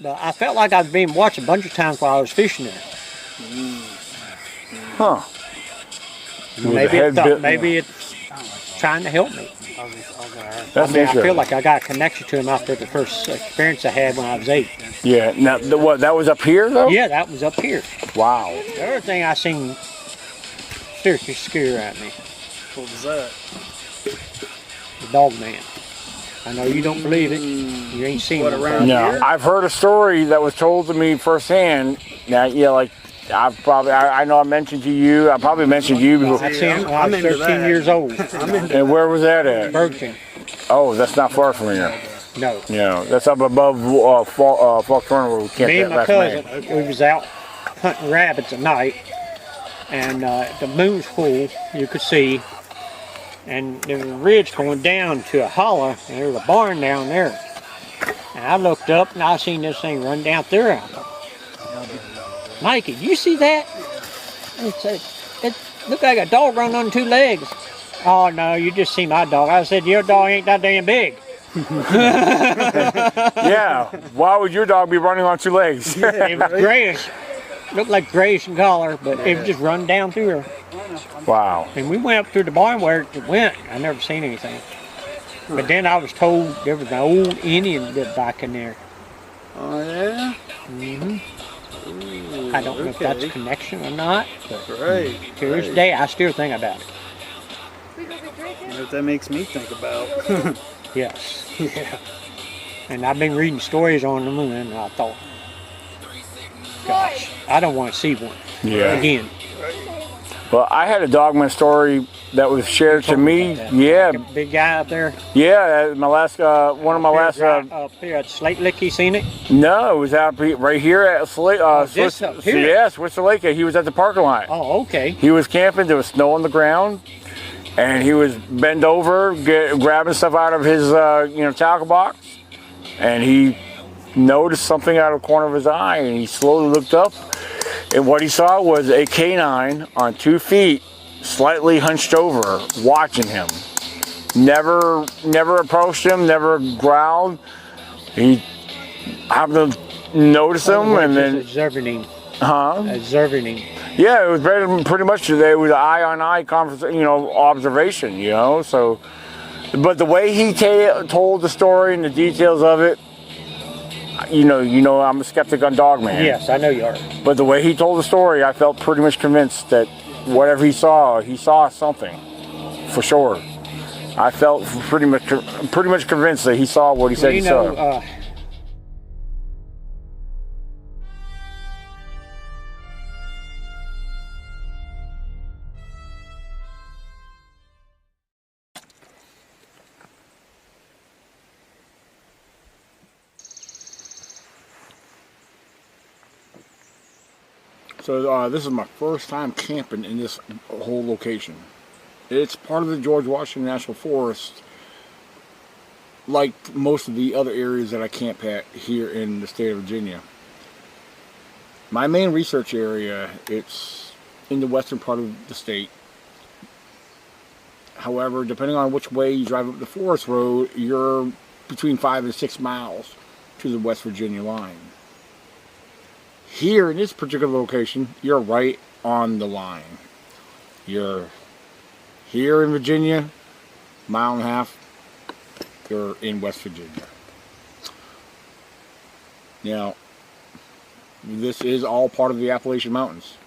But I felt like I was being watched a bunch of times while I was fishing there. Huh. Maybe it's trying to help me. That's I feel like I got a connection to him after the first experience I had when I was 8. Yeah. Now, that was up here, though? Yeah, that was up here. Wow. The other thing I seen seriously scare at me. What was that? The dog man. I know you don't believe it. You ain't seen it around No, here? I've heard a story that was told to me firsthand. Now, yeah, like I know I mentioned to you. I probably mentioned you before. I seen it when I was 13 years old. And where was that at? Bergton. Oh, that's not far from here. No. Yeah, that's up above Falk Turner where we camped Me and my last cousin, night. we was out hunting rabbits at night, and the moon was full, you could see, and there was a ridge going down to a hollow, and there was a barn down there. And I looked up, and I seen this thing run down through there. I thought, Mikey, you see that? It looked like a dog running on 2 legs. Oh, no, you just see my dog. I said, your dog ain't that damn big. Yeah, why would your dog be running on 2 legs? It was grayish. Looked like grayish in color, but it was just run down through her. Wow. And we went up through the barn where it went. I never seen anything. But then I was told there was an old Indian lived back in there. Oh, yeah? I don't know if that's a connection or not, but Right. to this day I still think about it. You know what that makes me think about? Yes. Yeah. And I've been reading stories on the moon, and I thought, gosh, I don't want to see one again. Well, I had a dogman story that was shared to me. Yeah. The big guy up there. Yeah, my last one of my last. Up here at Slate Lick, you seen it? No, it was out right here at Switzer Lake. He was at the parking lot. Oh, okay. He was camping. There was snow on the ground, and he was bent over, grabbing stuff out of his tackle box, and he noticed something out of the corner of his eye, and he slowly looked up, and what he saw was a canine on 2 feet, slightly hunched over, watching him. Never approached him, never growled. He happened to notice him, and then observing him. Observing him. Yeah, it was pretty much it was eye-on-eye conversation, observation, So, but the way he told the story and the details of it, I'm a skeptic on Dogman. Yes, I know you are. But the way he told the story, I felt pretty much convinced that whatever he saw something, for sure. I felt pretty much convinced that he saw what he said he saw. So this is my first time camping in this whole location. It's part of the George Washington National Forest, like most of the other areas that I camp at here in the state of Virginia. My main research area, it's in the western part of the state. However, depending on which way you drive up the forest road, you're between 5 and 6 miles to the West Virginia line. Here in this particular location, you're right on the line. You're here in Virginia, 1.5 miles, you're in West Virginia. Now, this is all part of the Appalachian Mountains.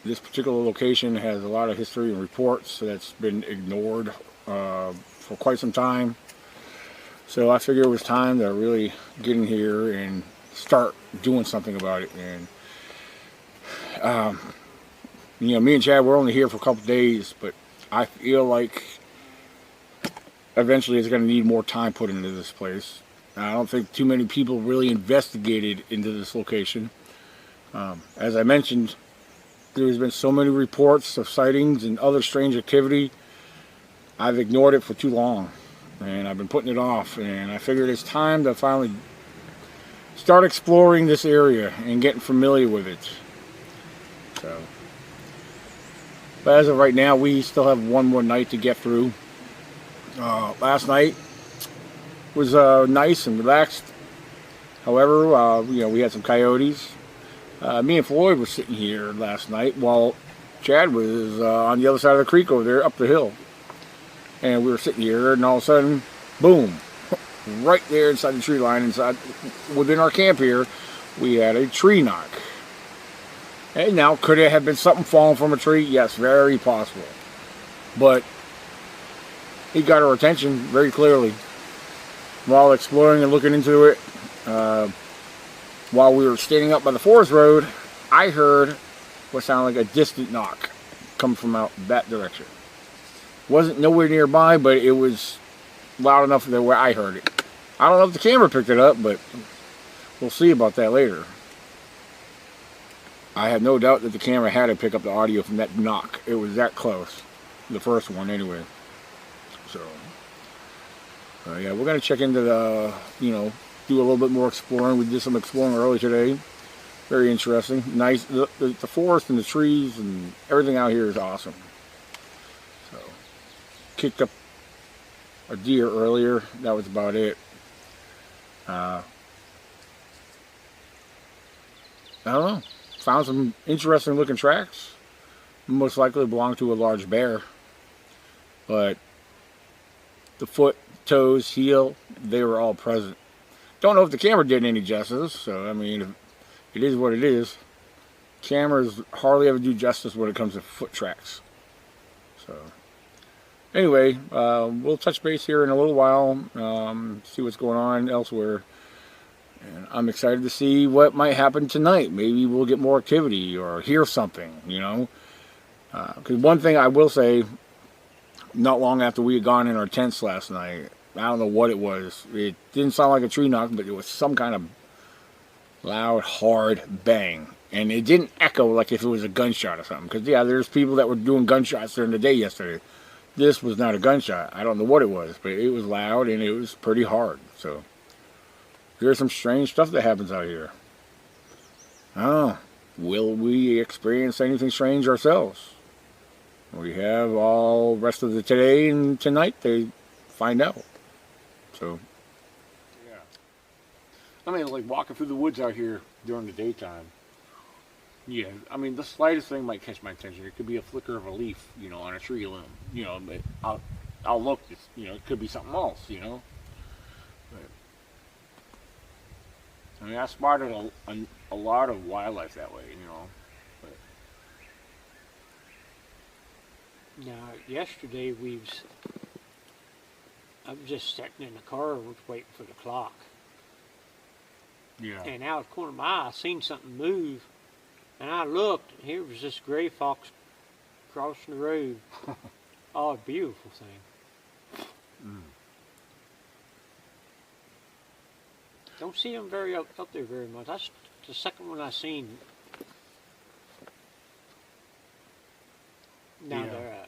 This particular location has a lot of history and reports that's been ignored for quite some time. So I figured it was time to really get in here and start doing something about it. And me and Chad, we're only here for a couple days, but I feel like eventually it's going to need more time put into this place. I don't think too many people really investigated into this location. As I mentioned, there's been so many reports of sightings and other strange activity. I've ignored it for too long, and I've been putting it off, and I figured it's time to finally start exploring this area and getting familiar with it. So, but as of right now, we still have one more night to get through. Last night, was nice and relaxed. However, we had some coyotes. Me and Floyd were sitting here last night while Chad was on the other side of the creek over there up the hill. And we were sitting here, and all of a sudden, boom, right there inside the tree line, within our camp here, we had a tree knock. And now, could it have been something falling from a tree? Yes, very possible. But it got our attention very clearly. While exploring and looking into it, while we were standing up by the forest road, I heard what sounded like a distant knock come from out that direction. Wasn't nowhere nearby, but it was loud enough that where I heard it. I don't know if the camera picked it up, but we'll see about that later. I have no doubt that the camera had to pick up the audio from that knock. It was that close. The first one, anyway. So, yeah, we're going to check into the, do a little bit more exploring. We did some exploring early today. Very interesting. Nice. The forest and the trees and everything out here is awesome. So, kicked up a deer earlier. That was about it. I don't know. Found some interesting looking tracks. Most likely belong to a large bear. But the foot, toes, heel, they were all present. Don't know if the camera did any justice. So, I mean, it is what it is. Cameras hardly ever do justice when it comes to foot tracks. So, anyway, we'll touch base here in a little while. See what's going on elsewhere. And I'm excited to see what might happen tonight. Maybe we'll get more activity or hear something, Because one thing I will say, not long after we had gone in our tents last night, I don't know what it was. It didn't sound like a tree knock, but it was some kind of loud, hard bang. And it didn't echo like if it was a gunshot or something. Because, yeah, there's people that were doing gunshots during the day yesterday. This was not a gunshot. I don't know what it was, but it was loud and it was pretty hard. So, there's some strange stuff that happens out here. I don't know. Will we experience anything strange ourselves? We have all rest of the today and tonight to find out. So, yeah. I mean, like walking through the woods out here during the daytime. Yeah, I mean, the slightest thing might catch my attention. It could be a flicker of a leaf, on a tree limb. But I'll look. It could be something else. But, I mean, I spotted a lot of wildlife that way. But. Now, yesterday I was just sitting in the car, was waiting for the clock. Yeah. And out of the corner of my eye, I seen something move, and I looked, and here was this gray fox crossing the road. Oh, a beautiful thing. Mm. Don't see them up there very much. That's the second one I seen. Now Yeah. they're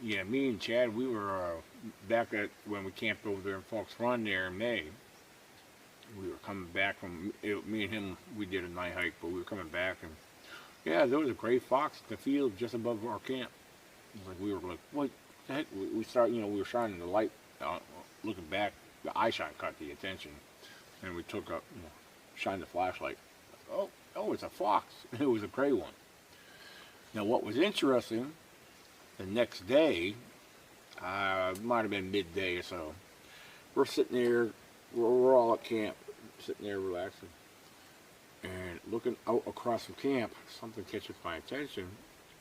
Yeah, me and Chad, we were back when we camped over there in Fox Run there in May. We were coming back from, me and him, we did a night hike, but we were coming back, and yeah, there was a gray fox in the field just above our camp. Like, we were like, what the heck? We started, we were shining the light, looking back, the eye shine caught the attention, and we took up, shined the flashlight. Oh, it's a fox. It was a gray one. Now, what was interesting, the next day, might have been midday or so, we're sitting there, we're all at camp, sitting there relaxing, and looking out across from camp, something catches my attention,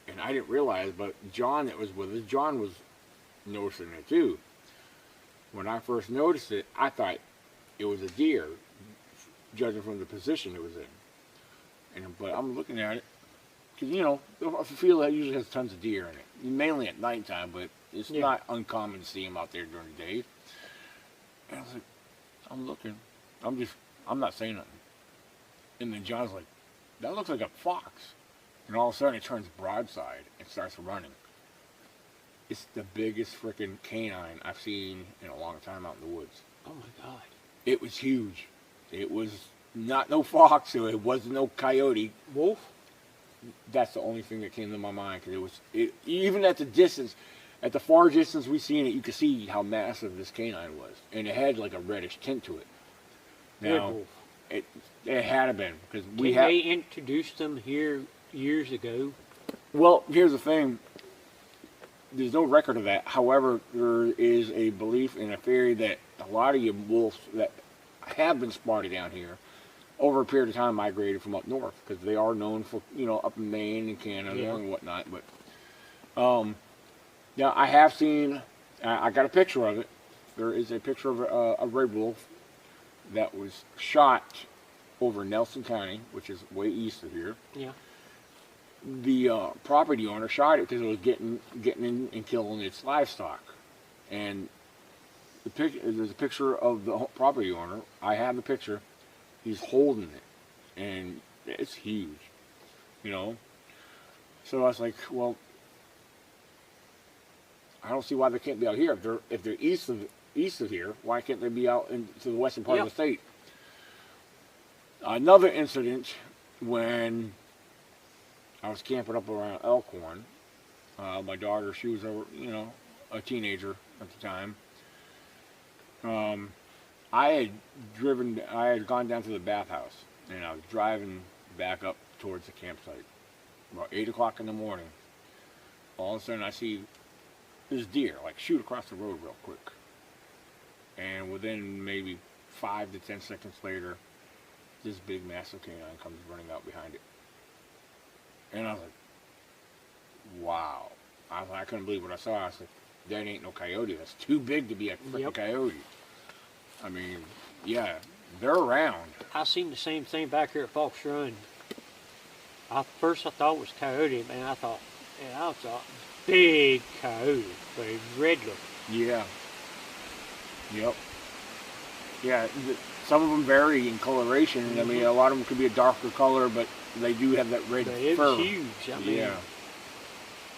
and I didn't realize, but John that was with us, John was noticing it too. When I first noticed it, I thought it was a deer, judging from the position it was in. But I'm looking at it, because, a field that usually has tons of deer in it, mainly at nighttime, but it's not uncommon to see them out there during the day. And I was like, I'm looking, I'm not saying nothing. And then John's like, that looks like a fox. And all of a sudden it turns broadside and starts running. It's the biggest freaking canine I've seen in a long time out in the woods. Oh my God. It was huge. It was not no fox, so it wasn't no coyote. Wolf? That's the only thing that came to my mind, because even at the distance, At the far distance we seen it, you could see how massive this canine was, and it had like a reddish tint to it. Now, it had to been because we had. They introduced them here years ago. Well, here's the thing. There's no record of that. However, there is a belief and a theory that a lot of you wolves that have been spotted down here over a period of time migrated from up north because they are known for, up in Maine and Canada and whatnot. But yeah, I have seen. I got a picture of it. There is a picture of a red wolf that was shot over Nelson County, which is way east of here. Yeah. The property owner shot it because it was getting in and killing its livestock, and there's a picture of the property owner. I have the picture. He's holding it, and it's huge, So I was like, well, I don't see why they can't be out here. If they're east of here, why can't they be out into the western part of the state? Another incident when I was camping up around Elkhorn. My daughter, she was a teenager at the time. I had gone down to the bathhouse, and I was driving back up towards the campsite. About 8 o'clock in the morning, all of a sudden I see this deer shoot across the road real quick. And within maybe 5 to 10 seconds later, this big massive canine comes running out behind it. And I was like, wow. I couldn't believe what I saw. I was like, that ain't no coyote. That's too big to be a freaking coyote. I mean, yeah, they're around. I seen the same thing back here at Fox Run. First I thought it was coyote, man. I thought big coyote, but it's red looking. Yeah. Yep. Yeah, some of them vary in coloration. Mm-hmm. I mean, a lot of them could be a darker color, but they do have that red fur. It was huge. I mean, yeah.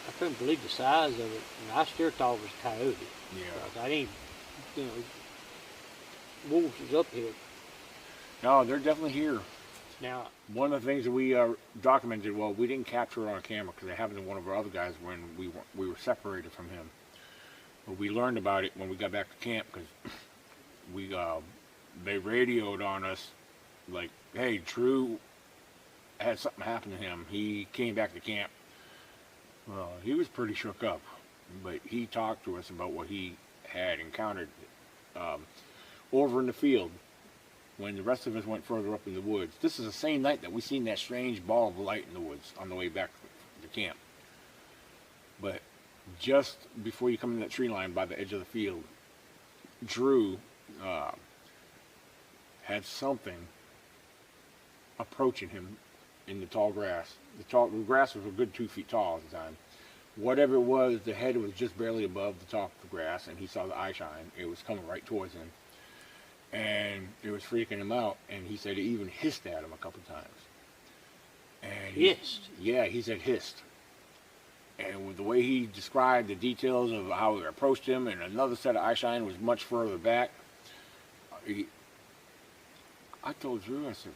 I couldn't believe the size of it, and I still thought it was a coyote. Yeah. I didn't, wolves is up here. No, they're definitely here. Now, one of the things that we documented, well, we didn't capture it on camera because it happened to one of our other guys when we were separated from him. But we learned about it when we got back to camp because they radioed on us like, hey, Drew had something happen to him. He came back to camp. Well, he was pretty shook up, but he talked to us about what he had encountered over in the field when the rest of us went further up in the woods. This is the same night that we seen that strange ball of light in the woods on the way back to camp. But just before you come in that tree line by the edge of the field, Drew had something approaching him in the tall grass. The grass was a good 2 feet tall at the time. Whatever it was, the head was just barely above the top of the grass, and he saw the eye shine. It was coming right towards him. And it was freaking him out, and he said he even hissed at him a couple times. And hissed? Yeah, he said hissed. And with the way he described the details of how it approached him, and another set of eye shine was much further back, I told Drew, I said,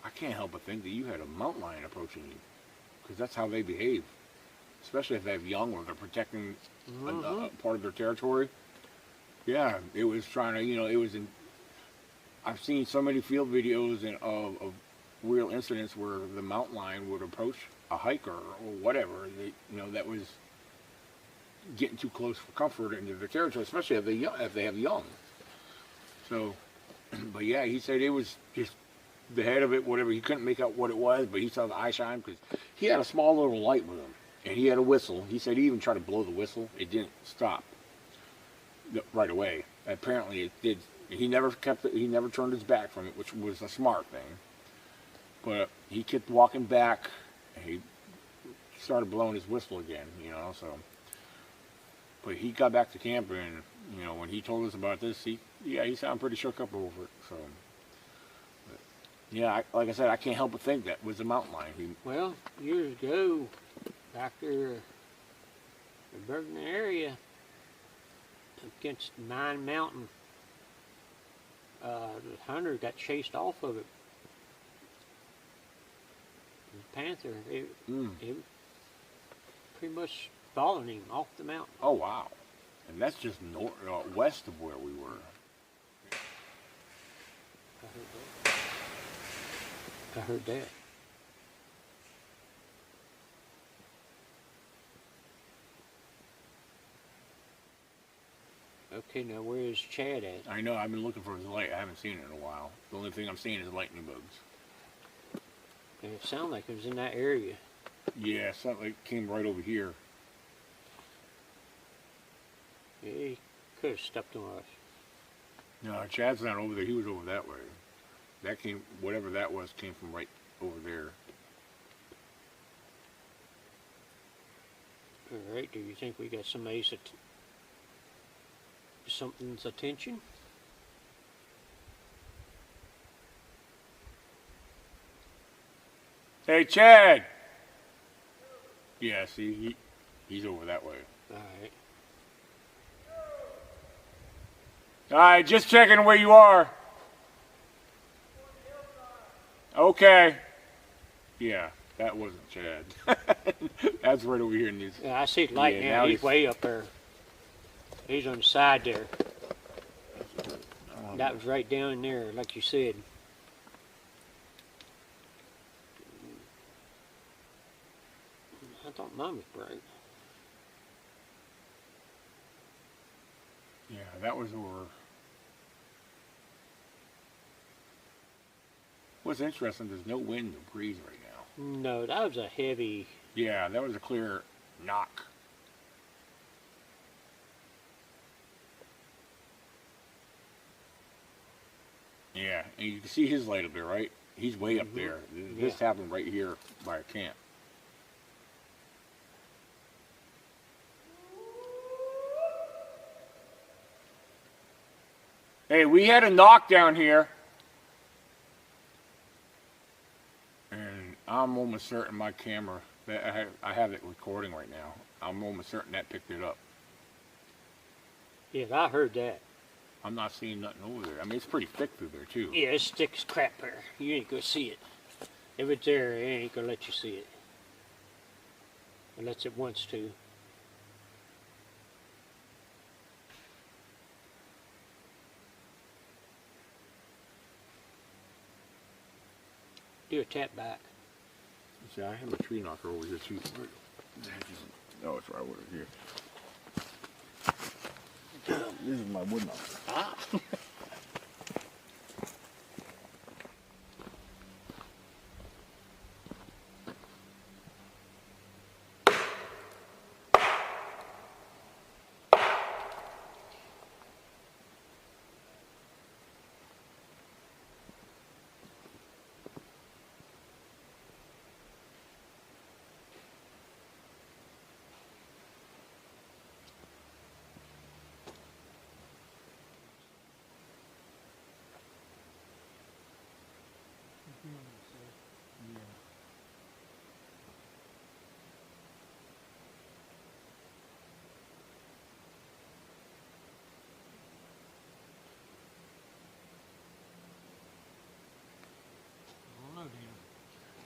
I can't help but think that you had a mountain lion approaching you, because that's how they behave, especially if they have young or they're protecting a part of their territory. Yeah, it was trying to, it was in. I've seen so many field videos of real incidents where the mountain lion would approach a hiker or whatever, that was getting too close for comfort into their territory, especially if they have young. So, but yeah, he said it was just the head of it, whatever. He couldn't make out what it was, but he saw the eye shine because he had a small little light with him, and he had a whistle. He said he even tried to blow the whistle. It didn't stop right away. Apparently it did. He never kept it. He never turned his back from it, which was a smart thing. But he kept walking back, and he started blowing his whistle again, so. But he got back to camp, and, when he told us about this, he sounded pretty shook up over it, so. But, yeah, like I said, I can't help but think that was a mountain lion. Well, years ago, back there, the Bergen area, against Mine Mountain, the hunter got chased off of it. The panther, it pretty much following him off the mountain. Oh wow! And that's just west of where we were. I heard that. Okay, now where is Chad at? I know. I've been looking for his light. I haven't seen it in a while. The only thing I'm seeing is lightning bugs. And it sounded like it was in that area. Yeah, something like came right over here. Yeah, he could have stepped on us. No, Chad's not over there. He was over that way. That came, whatever that was, came from right over there. All right. Do you think we got somebody's something's attention? Hey, Chad! Yeah, see, he's over that way. All right. Alright, just checking where you are. Okay. Yeah, that wasn't Chad. That's right over here in this. Yeah, I see the light Yeah, now. now He's he's- way up there. He's on the side there. That was right down there, like you said. I thought mine was bright. Yeah, that was over. What's interesting, there's no wind or breeze right now. No, that was a heavy. Yeah, that was a clear knock. Yeah, and you can see his light up there, right? He's way up there. This happened right here by our camp. Hey, we had a knock down here. And I'm almost certain my camera, that I have it recording right now. I'm almost certain that picked it up. Yeah, I heard that. I'm not seeing nothing over there. I mean, it's pretty thick through there, too. Yeah, it's thick as crap there. You ain't gonna see it. If it's there, it ain't gonna let you see it. Unless it wants to. Do a tap back. See, I have a tree knocker over here, too. No, it's right over here. This is my wood knocker. Ah.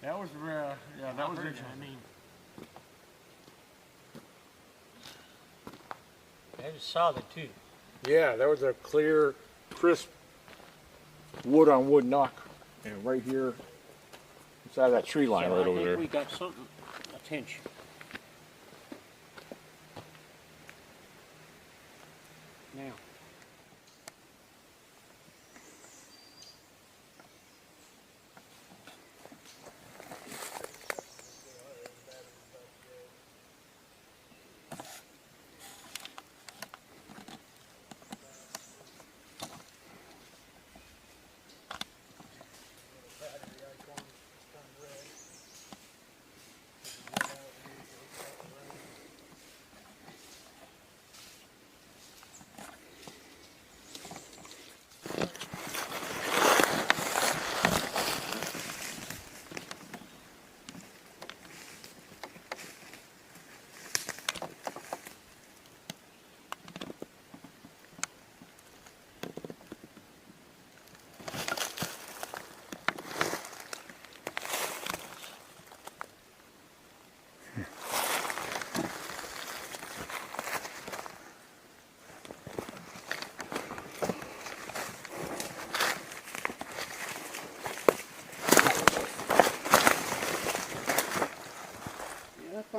That was, yeah, that was interesting. I mean, that was solid too. Yeah, that was a clear, crisp wood on wood knock. And right here, inside that tree line So right I over think there. we got something attention. Now.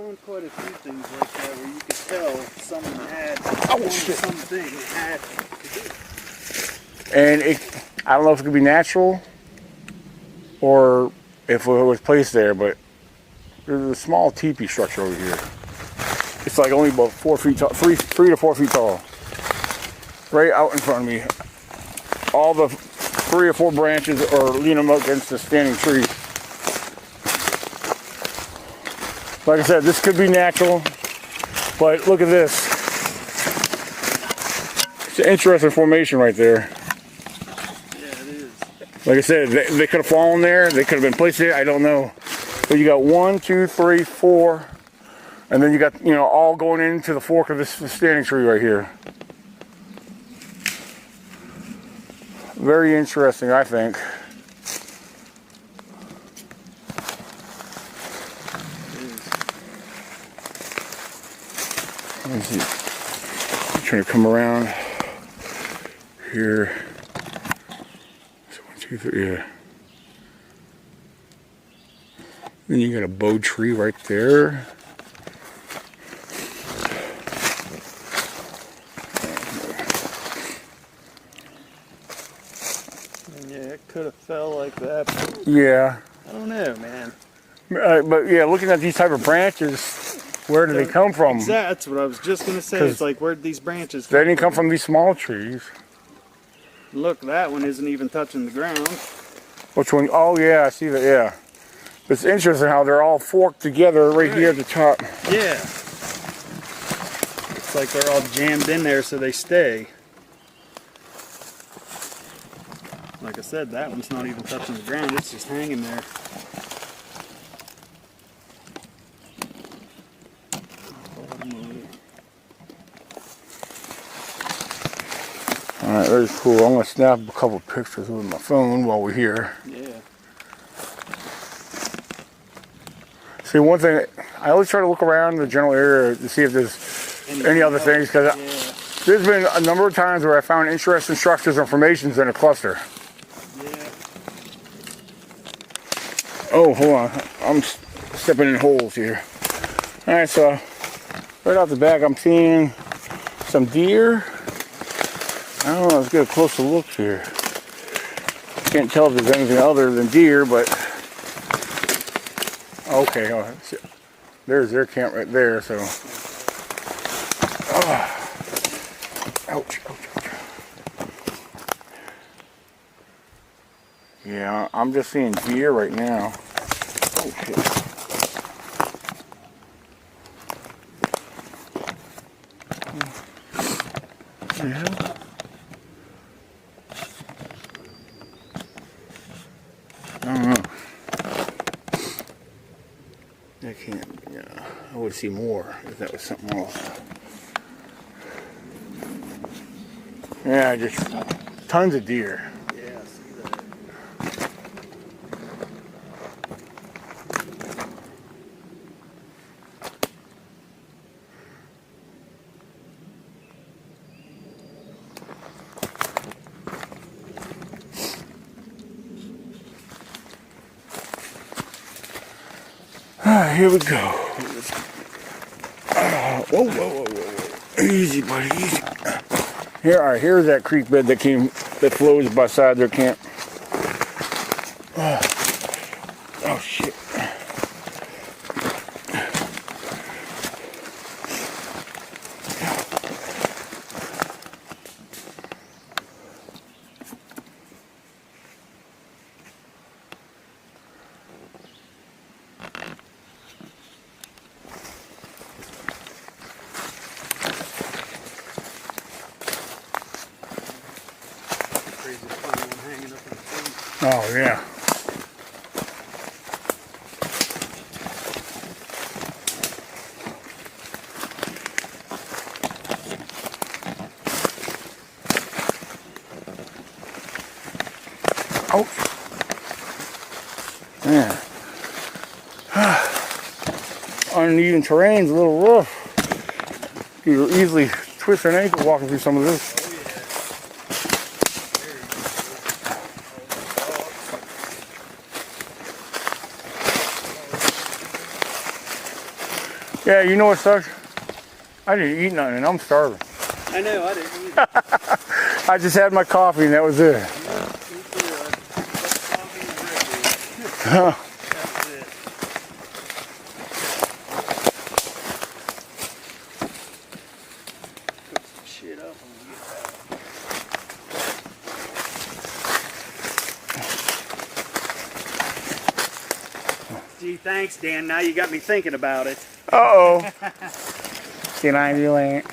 found quite a few things like that where you could tell someone had something had to do. And I don't know if it could be natural or if it was placed there, but there's a small teepee structure over here. It's like only about 4 feet tall, 3 to 4 feet tall. Right out in front of me. All the 3 or 4 branches are leaning up against the standing tree. Like I said, this could be natural, but look at this. It's an interesting formation right there. Yeah, it is. Like I said, they could have fallen there. They could have been placed there. I don't know. But you got 1, 2, 3, 4, and then you got, you know, all going into the fork of this standing tree right here. Very interesting, I think. Let me see. I'm trying to come around here. So 1, 2, 3, yeah. Then you got a bow tree right there. Yeah, it could have fell like that. Yeah. I don't know, man. But yeah, looking at these type of branches, where do they come from? That's what I was just gonna say. It's like, where'd these branches They come didn't come from these small trees. Look, that one isn't even touching the ground. Which one? Oh yeah, I see that. Yeah. It's interesting how they're all forked together right here at the top. Yeah. It's like they're all jammed in there so they stay. Like I said, that one's not even touching the ground. It's just hanging there. Alright, very cool. I'm going to snap a couple pictures with my phone while we're here. Yeah. See, one thing, I always try to look around the general area to see if there's any other things, because there's been a number of times where I found interesting structures and formations in a cluster. Yeah. Oh, hold on. I'm stepping in holes here. Alright, so right off the back, I'm seeing some deer. I don't know, let's get a closer look here. Can't tell if there's anything other than deer, but okay, there's their camp right there, so. Ouch, ouch, ouch. Yeah, I'm just seeing deer right now. Oh, shit. Yeah. I don't know. I can't, yeah, I would see more if that was something else. Yeah, just tons of deer. Yeah, I see that. Here we go. Whoa, whoa, whoa, whoa. Easy, buddy, easy. Here, all right, here's that creek bed that flows beside their camp. Oh, shit. Oh, yeah. Oh. Man. Uneven terrain's a little rough. You easily twist an ankle walking through some of this. Yeah, you know what sucks? I didn't eat nothing and I'm starving. I know, I didn't either. I just had my coffee and that was it. Me too. Coffee and Red Bull. That was it. Cook some shit up when we get back. Gee, thanks, Dan. Now you got me thinking about it. Uh-oh. Can I do it?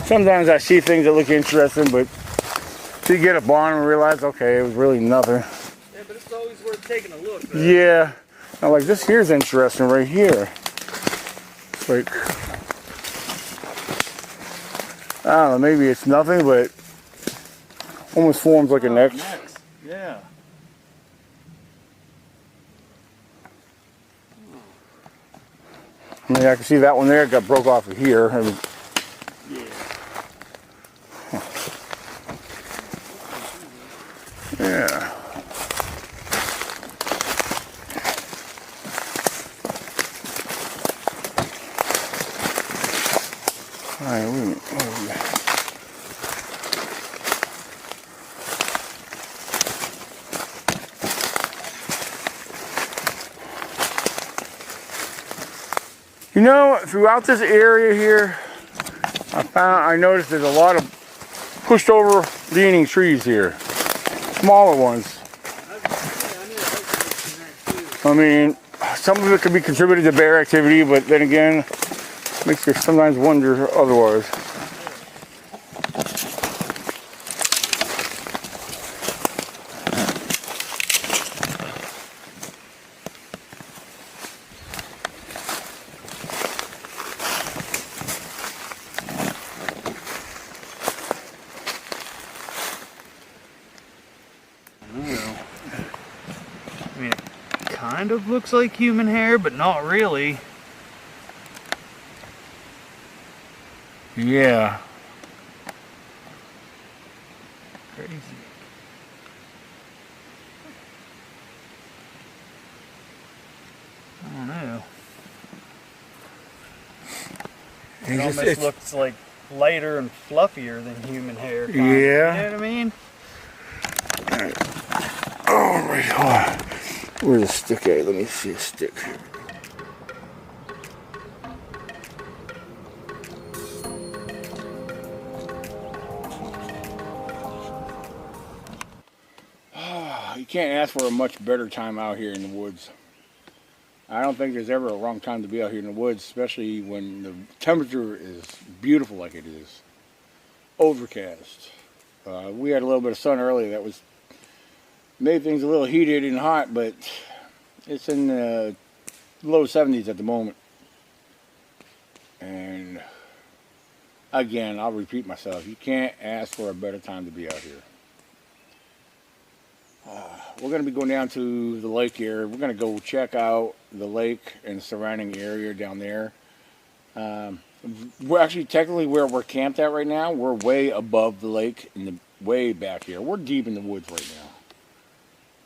Sometimes I see things that look interesting, but you get up on and realize, okay, it was really nothing. Yeah, but it's always worth taking a look. Though. Yeah. I'm like, this here's interesting right here. It's like, I don't know, maybe it's nothing, but almost forms like an X. Yeah. I mean, I can see that one there got broke off of here. I mean, Yeah. yeah. All right, wait a minute. You know, throughout this area here, I noticed there's a lot of pushed over leaning trees here. Smaller ones. I mean, some of it could be contributed to bear activity, but then again, makes you sometimes wonder otherwise. I mean, it kind of looks like human hair, but not really. Yeah. Crazy. I don't know. It almost looks like lighter and fluffier than human hair. Yeah. You know what I mean? All right, hold on. Where's the stick at? Let me see a stick. You can't ask for a much better time out here in the woods. I don't think there's ever a wrong time to be out here in the woods, especially when the temperature is beautiful like it is. Overcast. We had a little bit of sun earlier that was made things a little heated and hot, but it's in the low 70s at the moment. And again, I'll repeat myself, you can't ask for a better time to be out here. We're going to be going down to the lake here. We're going to go check out the lake and surrounding area down there. We're actually technically where we're camped at right now. We're way above the lake in the way back here. We're deep in the woods right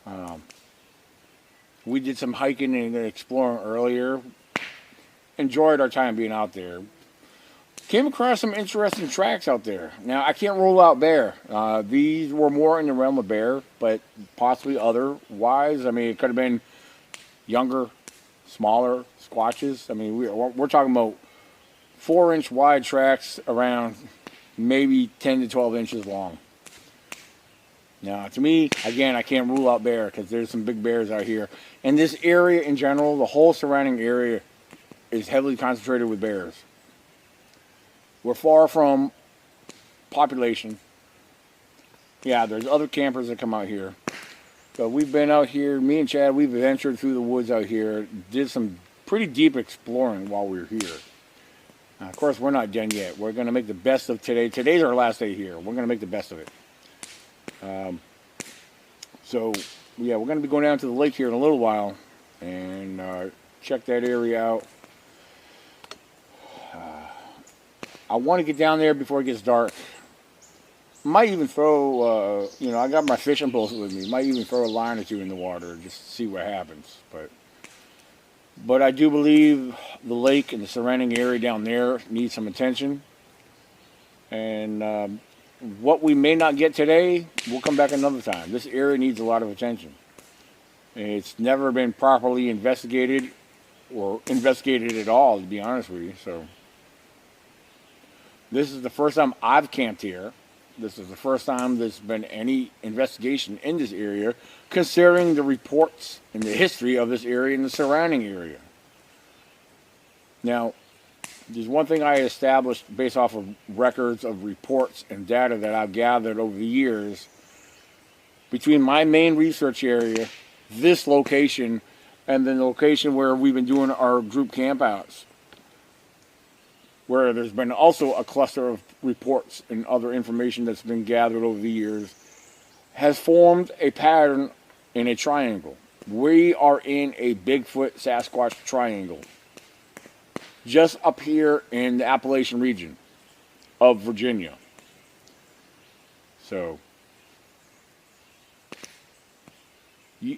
now. We did some hiking and exploring earlier. Enjoyed our time being out there. Came across some interesting tracks out there. Now, I can't rule out bear. These were more in the realm of bear, but possibly otherwise. I mean, it could have been younger, smaller squatches. I mean, we're talking about 4-inch wide tracks around maybe 10 to 12 inches long. Now, to me, again, I can't rule out bear because there's some big bears out here. And this area in general, the whole surrounding area is heavily concentrated with bears. We're far from population. Yeah, there's other campers that come out here. So we've been out here, me and Chad, we've ventured through the woods out here, did some pretty deep exploring while we were here. Of course, we're not done yet. We're going to make the best of today. Today's our last day here. We're going to make the best of it. So, yeah, we're going to be going down to the lake here in a little while and check that area out. I want to get down there before it gets dark. Might even throw, I got my fishing poles with me. Might even throw a line or two in the water just to see what happens. But I do believe the lake and the surrounding area down there needs some attention. And what we may not get today, we'll come back another time. This area needs a lot of attention. And it's never been properly investigated or investigated at all, to be honest with you. So this is the first time I've camped here. This is the first time there's been any investigation in this area, considering the reports and the history of this area and the surrounding area. Now, there's one thing I established based off of records of reports and data that I've gathered over the years. Between my main research area, this location, and then the location where we've been doing our group campouts, where there's been also a cluster of reports and other information that's been gathered over the years, has formed a pattern in a triangle. We are in a Bigfoot Sasquatch triangle, just up here in the Appalachian region of Virginia. So,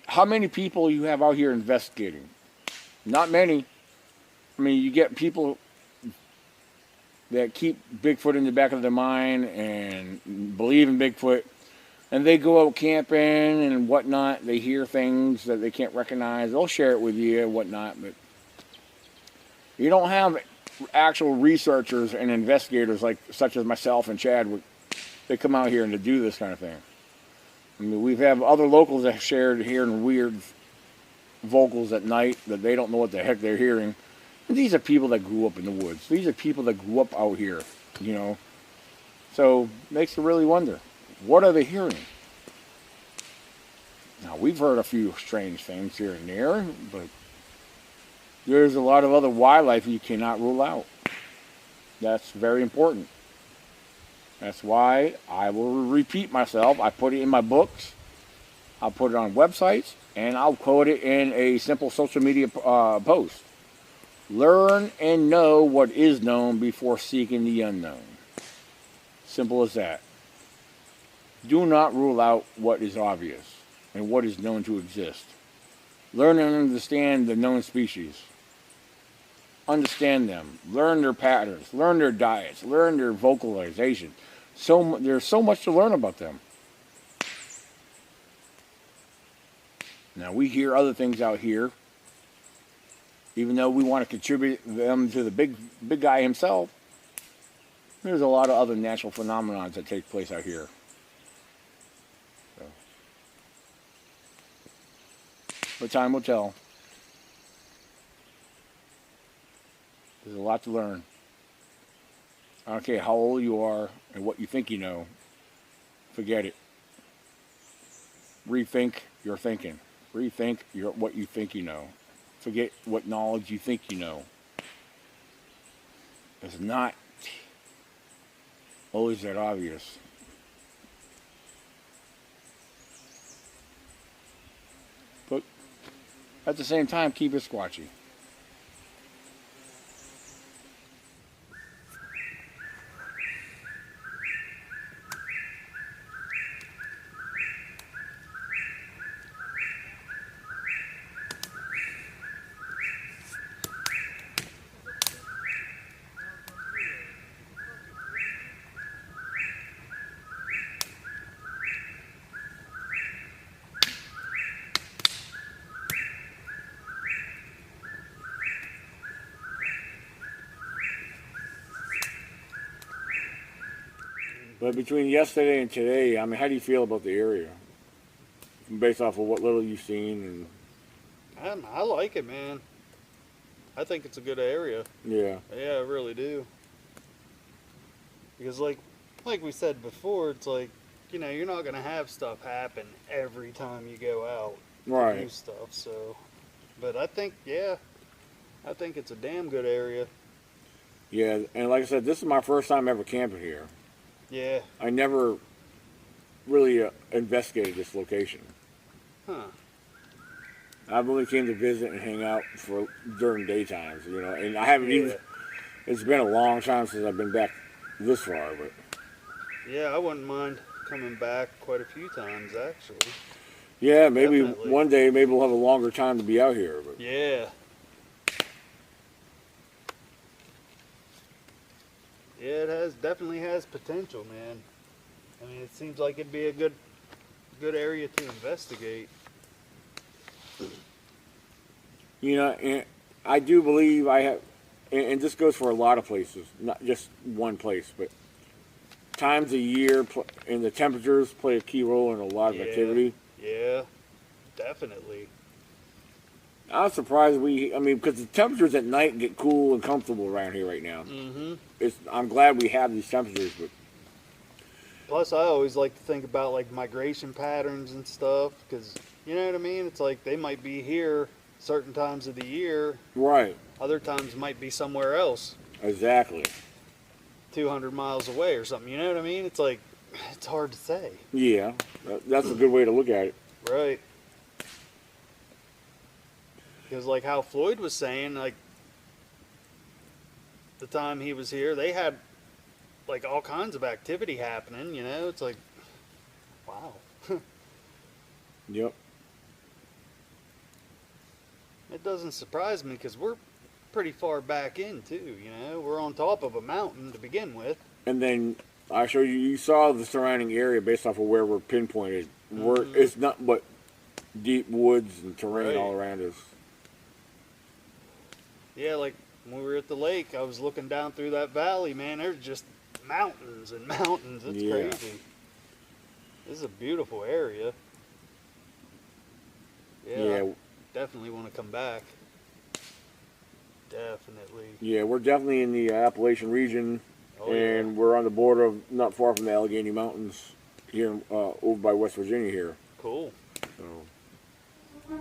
how many people you have out here investigating? Not many. I mean, you get people that keep Bigfoot in the back of their mind and believe in Bigfoot, and they go out camping and whatnot. They hear things that they can't recognize. They'll share it with you and whatnot, but you don't have actual researchers and investigators such as myself and Chad. They come out here and to do this kind of thing. I mean, we've had other locals that have shared hearing weird vocals at night that they don't know what the heck they're hearing. And these are people that grew up in the woods. These are people that grew up out here, So makes you really wonder, what are they hearing? Now, we've heard a few strange things here and there, but there's a lot of other wildlife you cannot rule out. That's very important. That's why I will repeat myself. I put it in my books. I'll put it on websites, and I'll quote it in a simple social media post. Learn and know what is known before seeking the unknown. Simple as that. Do not rule out what is obvious and what is known to exist. Learn and understand the known species. Understand them. Learn their patterns. Learn their diets. Learn their vocalization. There's so much to learn about them. Now, we hear other things out here. Even though we want to contribute them to the big guy himself, there's a lot of other natural phenomena that take place out here. So, but time will tell. There's a lot to learn. I don't care how old you are and what you think you know. Forget it. Rethink your thinking. Rethink what you think you know. Forget what knowledge you think you know. It's not always that obvious. But at the same time, keep it squatchy. But between yesterday and today, I mean, how do you feel about the area? Based off of what little you've seen and I like it, man. I think it's a good area. yeah. Yeah, I really do. Because like we said before, it's like, you're not going to have stuff happen every time you go out. Right. Do stuff, so. But I think it's a damn good area. Yeah, and like I said, this is my first time ever camping here. Yeah. I never really investigated this location. Huh. I've only came to visit and hang out during daytimes, and I haven't even. It's been a long time since I've been back this far, but Yeah, I wouldn't mind coming back quite a few times, actually. Yeah, maybe Definitely. one day maybe we'll have a longer time to be out here. But Yeah. Yeah, it definitely has potential, man. I mean, it seems like it'd be a good area to investigate. you know, and I do believe I have, and this goes for a lot of places, not just one place, but times of year and the temperatures play a key role in a lot of Yeah. activity. Yeah, definitely. I was surprised I mean, because the temperatures at night get cool and comfortable around here right now. Mm-hmm. I'm glad we have these temperatures, but Plus, I always like to think about like migration patterns and stuff, because you know what I mean. It's like they might be here certain times of the year, right, other times might be somewhere else, exactly. 200 miles away or something. You know what I mean? It's like it's hard to say. Yeah, that's a good way to look at it. Right. Because like how Floyd was saying, like the time he was here, they had like all kinds of activity happening. You know, it's like, wow. Yep. It doesn't surprise me because we're pretty far back in too. You know, we're on top of a mountain to begin with. And then I showed you. You saw the surrounding area based off of where we're pinpointed. Mhm. It's not but deep woods and terrain Right. all around us. Yeah, like when we were at the lake, I was looking down through that valley. Man, there's just mountains and mountains. It's Yeah. crazy. This is a beautiful area. Yeah, I definitely want to come back. Definitely. Yeah, we're definitely in the Appalachian region, Oh, and we're on the border of not far from the Allegheny Mountains here over by West Virginia here. Cool. So